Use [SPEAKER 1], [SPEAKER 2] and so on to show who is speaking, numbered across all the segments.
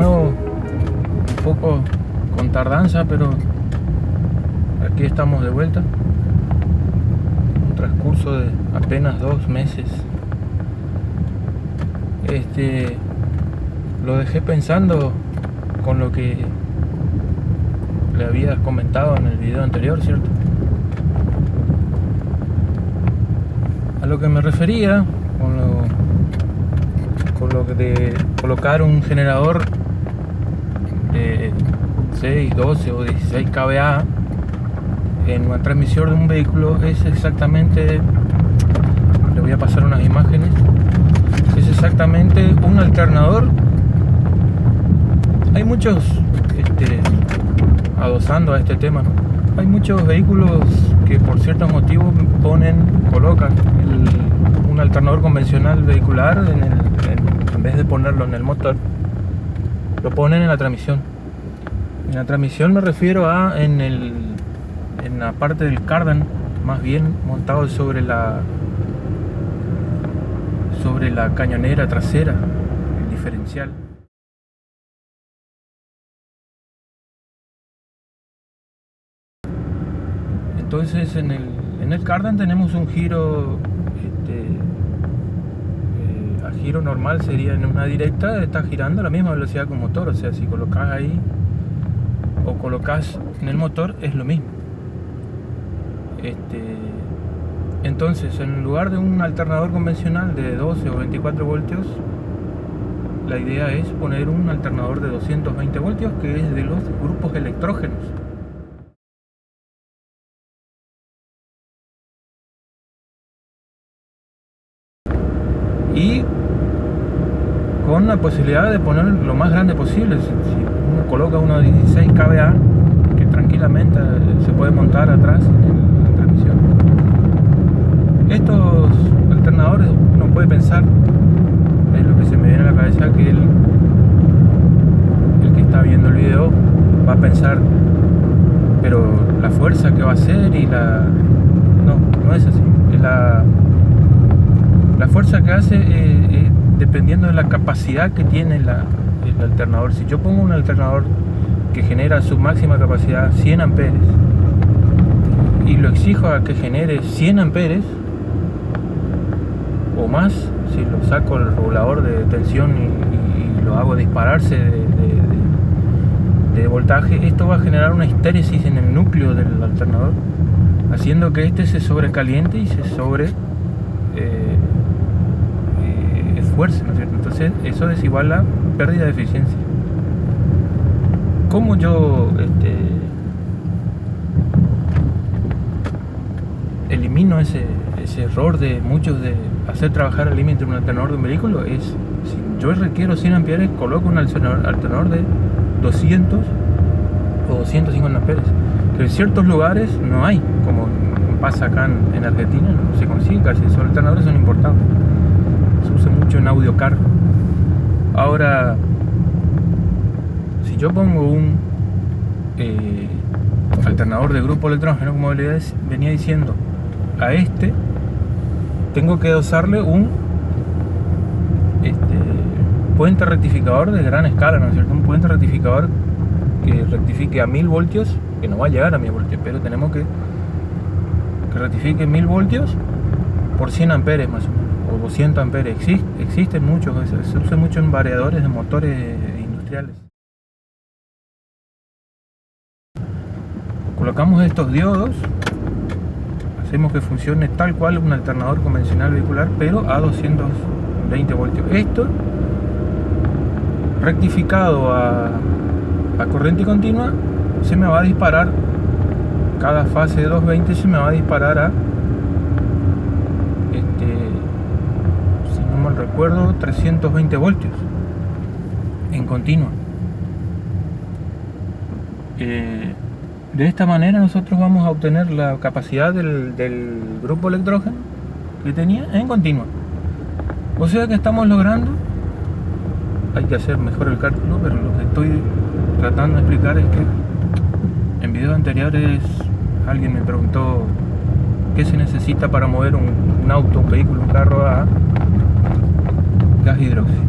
[SPEAKER 1] nuevo, un poco con tardanza, pero aquí estamos de vuelta. Un transcurso de apenas 2 meses. Lo dejé pensando con lo que le había comentado en el video anterior, ¿cierto? A lo que me refería con lo de colocar un generador de 6, 12 o 16 kVA en una transmisión de un vehículo es exactamente, le voy a pasar unas imágenes, es exactamente un alternador. Hay muchos adosando a este tema, ¿no? Hay muchos vehículos que por ciertos motivos colocan un alternador convencional vehicular en vez de ponerlo en el motor, lo ponen en la transmisión. En la transmisión me refiero a en la parte del cardan, más bien montado sobre la cañonera trasera, el diferencial. Entonces en el cardan tenemos un giro, a giro normal sería en una directa, está girando a la misma velocidad que un motor, o sea, si colocas ahí o colocas en el motor es lo mismo. Entonces en lugar de un alternador convencional de 12 o 24 voltios, la idea es poner un alternador de 220 voltios que es de los grupos electrógenos. Y con la posibilidad de poner lo más grande posible. Si uno coloca uno de 16 kVA, que tranquilamente se puede montar atrás en la transmisión. Estos alternadores, uno puede pensar, es lo que se me viene a la cabeza, que el que está viendo el video va a pensar, pero la fuerza que va a hacer y no es así. La fuerza que hace dependiendo de la capacidad que tiene el alternador. Si yo pongo un alternador que genera su máxima capacidad 100 amperes y lo exijo a que genere 100 amperes o más, si lo saco el regulador de tensión y lo hago dispararse de voltaje, esto va a generar una histéresis en el núcleo del alternador, haciendo que se sobrecaliente y se esfuerce, ¿no es cierto? Entonces eso es igual a pérdida de eficiencia. ¿Cómo yo elimino ese error de muchos de hacer trabajar al límite un alternador de un vehículo? Es, si yo requiero 100 amperes, coloco un alternador de 200 o 250 amperes, que en ciertos lugares no hay, como pasa acá en Argentina, no se consigue casi, esos alternadores son importados. Se usa mucho en AudioCar. Ahora, si yo pongo un alternador de grupo electrógeno, como les venía diciendo, a tengo que dosarle un puente rectificador de gran escala, ¿no es cierto? Un puente rectificador que rectifique a 1000 voltios, que no va a llegar a 1000 voltios, pero tenemos que rectifique 1000 voltios por 100 amperes más o menos, o 200 amperes. Existen muchos, se usa mucho en variadores de motores industriales. Colocamos estos diodos, hacemos que funcione tal cual un alternador convencional vehicular, pero a 220 voltios. Esto rectificado a corriente continua se me va a disparar, cada fase de 220 se me va a disparar a si no mal recuerdo 320 voltios en continua. De esta manera nosotros vamos a obtener la capacidad del grupo electrógeno que tenía en continua. O sea que estamos logrando, hay que hacer mejor el cálculo, pero lo que estoy tratando de explicar es que en videos anteriores alguien me preguntó qué se necesita para mover un auto, un vehículo, un carro a gas hidróxido.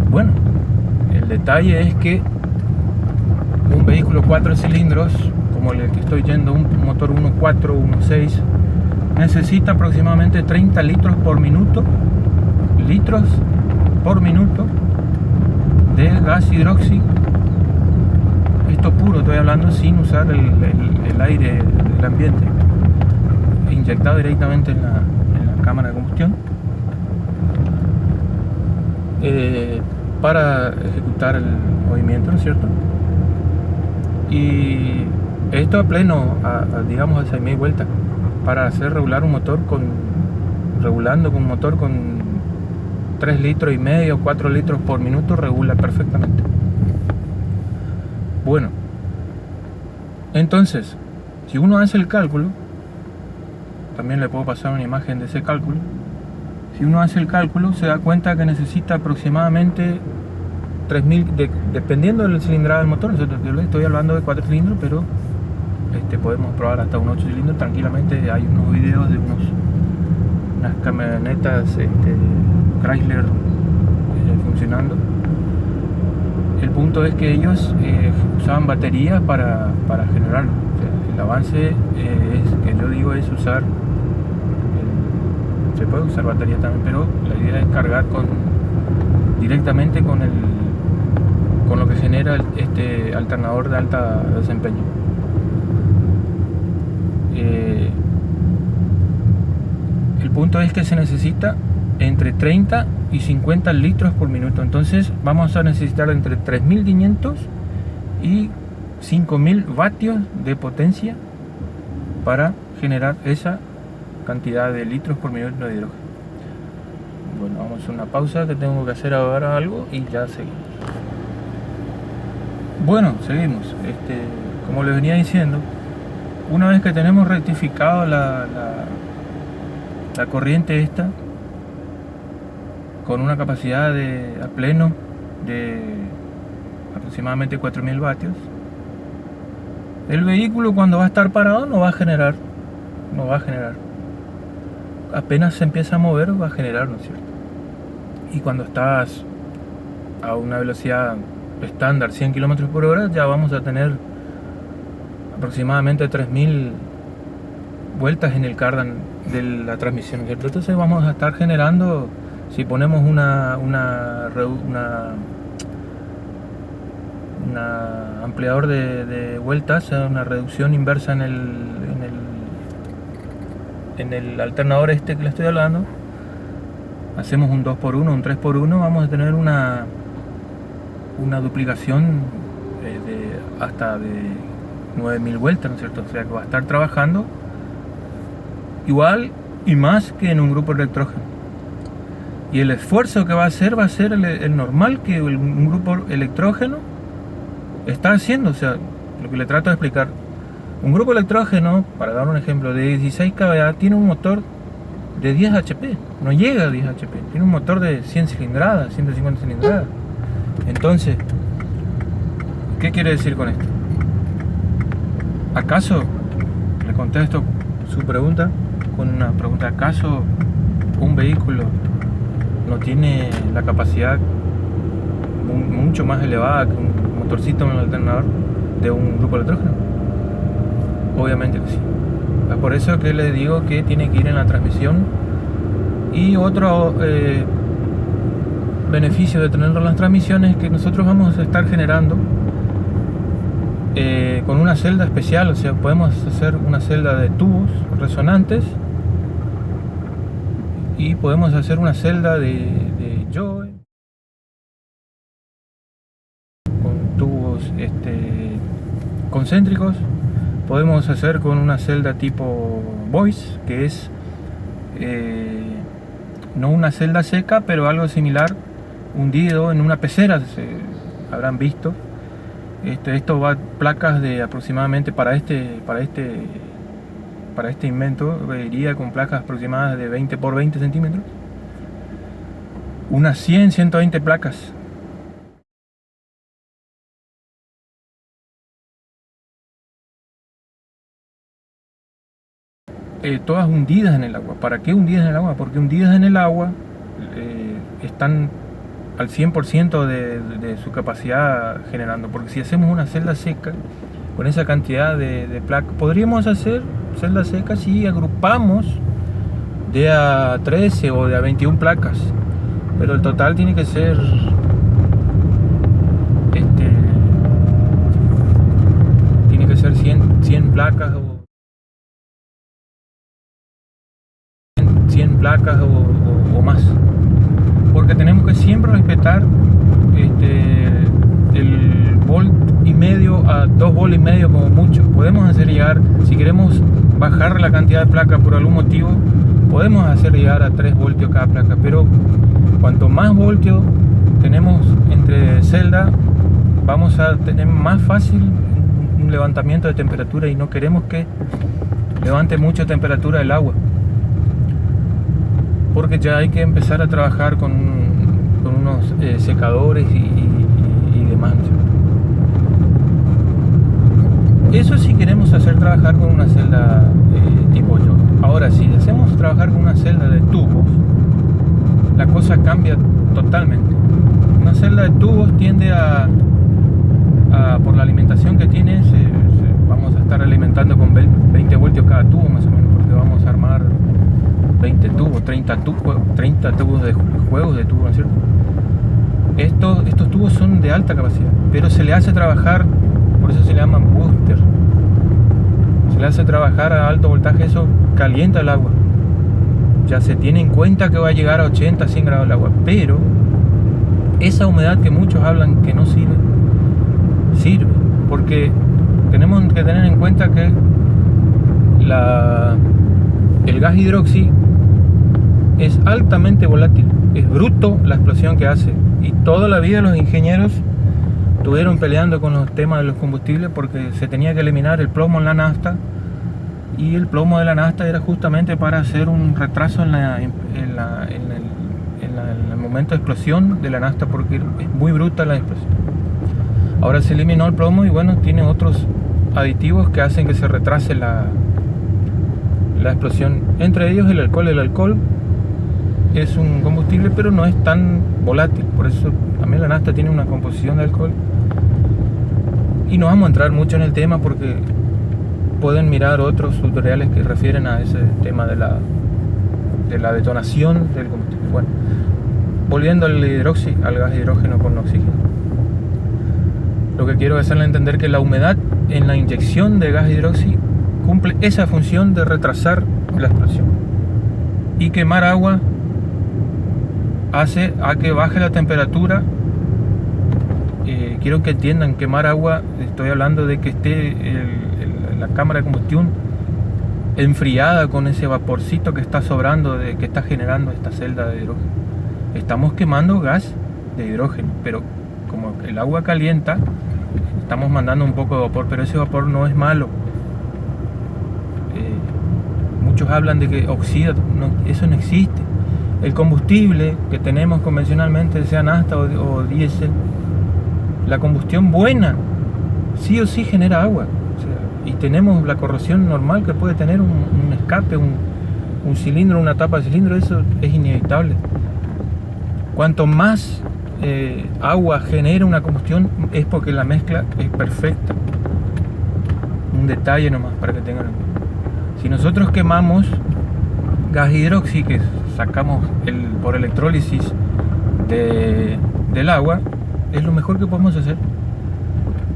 [SPEAKER 1] Bueno, el El detalle es que un vehículo 4 cilindros, como el que estoy yendo, un motor 1.4, 1.6, necesita aproximadamente 30 litros por minuto de gas hidróxido. Esto puro, estoy hablando sin usar el aire del ambiente, inyectado directamente en la cámara de combustión, para ejecutar el movimiento, ¿no es cierto? Y esto a pleno, digamos a 6.000 vueltas, para hacer regular un motor regulando con un motor con 3 litros y medio, 4 litros por minuto, regula perfectamente. Bueno, entonces, si uno hace el cálculo, también le puedo pasar una imagen de ese cálculo. Si uno hace el cálculo, se da cuenta que necesita aproximadamente 3.000, dependiendo de la cilindrada del motor. Yo estoy hablando de 4 cilindros, pero podemos probar hasta un 8 cilindros tranquilamente. Hay unos videos de unas camionetas Chrysler funcionando. El punto es que ellos usaban baterías para generar. O sea, el avance que yo digo es usar, se puede usar batería también, pero la idea es cargar directamente con lo que genera este alternador de alta desempeño. El punto es que se necesita entre 30 y 50 litros por minuto. Entonces vamos a necesitar entre 3.500 y 5.000 vatios de potencia para generar esa cantidad de litros por minuto de hidrógeno. Bueno, vamos a hacer una pausa, que tengo que hacer ahora algo y ya seguimos. Bueno, seguimos. Como les venía diciendo, una vez que tenemos rectificado la corriente esta, con una capacidad a pleno de aproximadamente 4.000 vatios, el vehículo, cuando va a estar parado, no va a generar. Apenas se empieza a mover, va a generar, ¿no es cierto? Y cuando estás a una velocidad estándar, 100 km por hora, ya vamos a tener aproximadamente 3.000 vueltas en el cardan de la transmisión, ¿no es cierto? Entonces vamos a estar generando, si ponemos un ampliador de vueltas, una reducción inversa en el alternador que le estoy hablando, hacemos un 2x1, un 3x1, vamos a tener una duplicación hasta de 9.000 vueltas, ¿no es cierto? O sea que va a estar trabajando igual y más que en un grupo electrógeno. Y el esfuerzo que va a ser el normal que un grupo electrógeno está haciendo. O sea, lo que le trato de explicar: un grupo electrógeno, para dar un ejemplo, de 16 kVA tiene un motor de 10 HP, no llega a 10 HP, tiene un motor de 100 cilindradas, 150 cilindradas. Entonces, ¿qué quiere decir con esto? ¿Acaso, le contesto su pregunta con una pregunta, acaso un vehículo no tiene la capacidad mucho más elevada que un motorcito en el alternador de un grupo electrógeno? Obviamente que sí. Es por eso que les digo que tiene que ir en la transmisión. Y otro beneficio de tenerlo en las transmisiones es que nosotros vamos a estar generando con una celda especial. O sea, podemos hacer una celda de tubos resonantes y podemos hacer una celda de Joe con tubos concéntricos. Podemos hacer con una celda tipo Voice, que es no una celda seca, pero algo similar, hundido en una pecera, habrán visto. Esto va placas de aproximadamente para este invento, iría con placas aproximadas de 20 por 20 centímetros, unas 120 placas. Todas hundidas en el agua. ¿Para qué hundidas en el agua? Porque hundidas en el agua están al 100% de su capacidad generando, porque si hacemos una celda seca con esa cantidad de placas, podríamos hacer celdas secas si agrupamos de a 13 o de a 21 placas, pero el total tiene que ser tiene que ser 100 placas o 100 placas o más, porque tenemos que siempre respetar el volt y medio a 2 volt y medio como mucho. Podemos hacer llegar, si queremos bajar la cantidad de placas por algún motivo, podemos hacer llegar a 3 voltios cada placa, pero cuanto más voltios tenemos entre celda, vamos a tener más fácil un levantamiento de temperatura, y no queremos que levante mucha temperatura el agua, porque ya hay que empezar a trabajar con unos secadores y demás. Eso si queremos hacer trabajar con una celda tipo yo. Ahora, si hacemos trabajar con una celda de tubos, la cosa cambia totalmente. Una celda de tubos tiende a por la alimentación que tiene, vamos a estar alimentando con 20 voltios cada tubo más o menos, porque vamos a armar 20 tubos, 30 tubos de juegos de tubos, ¿no es cierto? Estos tubos son de alta capacidad, pero se le hace trabajar, por eso se le llaman booster. Se le hace trabajar a alto voltaje, eso calienta el agua. Ya se tiene en cuenta que va a llegar a 80, 100 grados el agua, pero esa humedad que muchos hablan que no sirve, porque tenemos que tener en cuenta que el gas hidroxi es altamente volátil, es bruto la explosión que hace, y toda la vida los ingenieros estuvieron peleando con los temas de los combustibles porque se tenía que eliminar el plomo en la nafta, y el plomo de la nafta era justamente para hacer un retraso en el momento de explosión de la nafta, porque es muy bruta la explosión. Ahora se eliminó el plomo y bueno, tiene otros aditivos que hacen que se retrase la explosión, entre ellos el alcohol. El alcohol es un combustible, pero no es tan volátil, por eso también la nafta tiene una composición de alcohol. Y no vamos a entrar mucho en el tema porque pueden mirar otros tutoriales que refieren a ese tema de la detonación del combustible. Bueno, volviendo al gas hidrógeno con oxígeno, lo que quiero es hacerle entender que la humedad en la inyección de gas hidroxi cumple esa función de retrasar la explosión, y quemar agua hace a que baje la temperatura. Quiero que entiendan, quemar agua, estoy hablando de que esté la cámara de combustión enfriada con ese vaporcito que está sobrando, que está generando esta celda de hidrógeno. Estamos quemando gas de hidrógeno, pero como el agua calienta, estamos mandando un poco de vapor, pero ese vapor no es malo. Muchos hablan de que oxida, no, eso no existe. El combustible que tenemos convencionalmente, sea nafta o diésel, la combustión buena sí o sí genera agua, o sea, y tenemos la corrosión normal que puede tener un escape, un cilindro, una tapa de cilindro. Eso es inevitable. Cuanto más agua genera una combustión, es porque la mezcla es perfecta. Un detalle nomás para que tengan en cuenta. Si nosotros quemamos gas hidroxi, que sacamos por electrólisis del agua, es lo mejor que podemos hacer.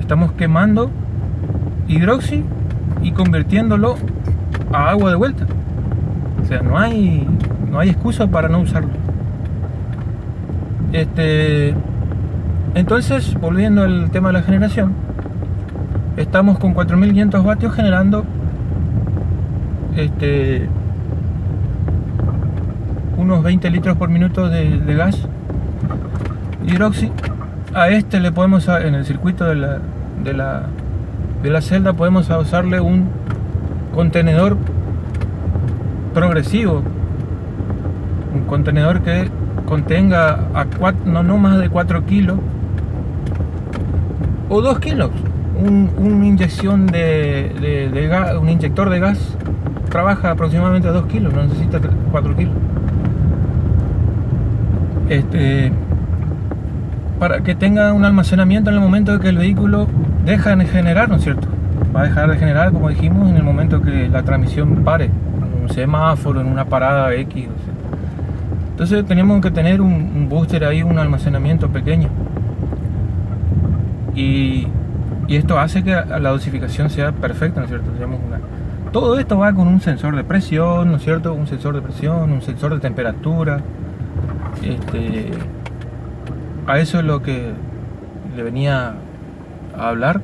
[SPEAKER 1] Estamos quemando hidroxi y convirtiéndolo a agua de vuelta. O sea, no hay excusa para no usarlo. Entonces, volviendo al tema de la generación, estamos con 4500 vatios generando unos 20 litros por minuto de gas hidroxi. A le podemos, en el circuito de la celda, podemos usarle un contenedor progresivo, un contenedor que contenga no más de 4 kilos o 2 kilos. Una inyección de gas, un inyector de gas trabaja aproximadamente 2 kilos, no necesita 4 kilos. para que tenga un almacenamiento en el momento de que el vehículo deja de generar, ¿no es cierto? Va a dejar de generar, como dijimos, en el momento que la transmisión pare, en un semáforo, en una parada X, o sea. Entonces tenemos que tener un booster ahí, un almacenamiento pequeño. Y esto hace que la dosificación sea perfecta, ¿no es cierto? Todo esto va con un sensor de presión, ¿no es cierto? Un sensor de presión, un sensor de temperatura. A eso es lo que le venía a hablar,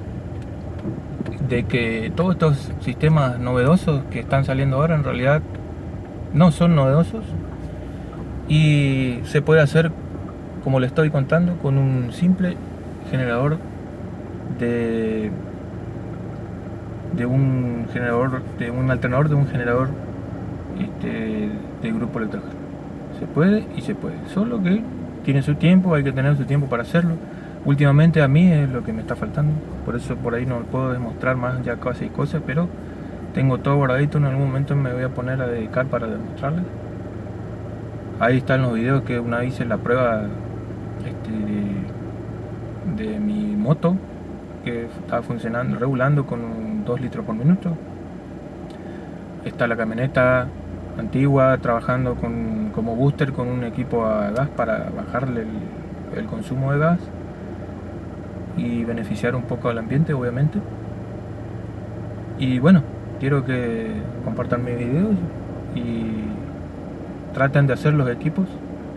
[SPEAKER 1] de que todos estos sistemas novedosos que están saliendo ahora en realidad no son novedosos y se puede hacer, como le estoy contando, con un simple generador de un alternador de un generador de grupo electrógeno. Se puede y se puede, solo que tiene su tiempo, hay que tener su tiempo para hacerlo. Últimamente a mí es lo que me está faltando, por eso por ahí no puedo demostrar más ya casi cosas, pero tengo todo guardadito. En algún momento me voy a poner a dedicar para demostrarles. Ahí están los videos que una vez hice la prueba de mi moto, que estaba funcionando, regulando con 2 litros por minuto. Está la camioneta antigua trabajando como booster con un equipo a gas para bajarle el consumo de gas y beneficiar un poco al ambiente, obviamente. Y bueno, quiero que compartan mis videos y traten de hacer los equipos,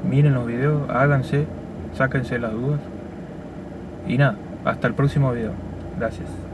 [SPEAKER 1] miren los videos, háganse, sáquense las dudas. Y nada, hasta el próximo video. Gracias.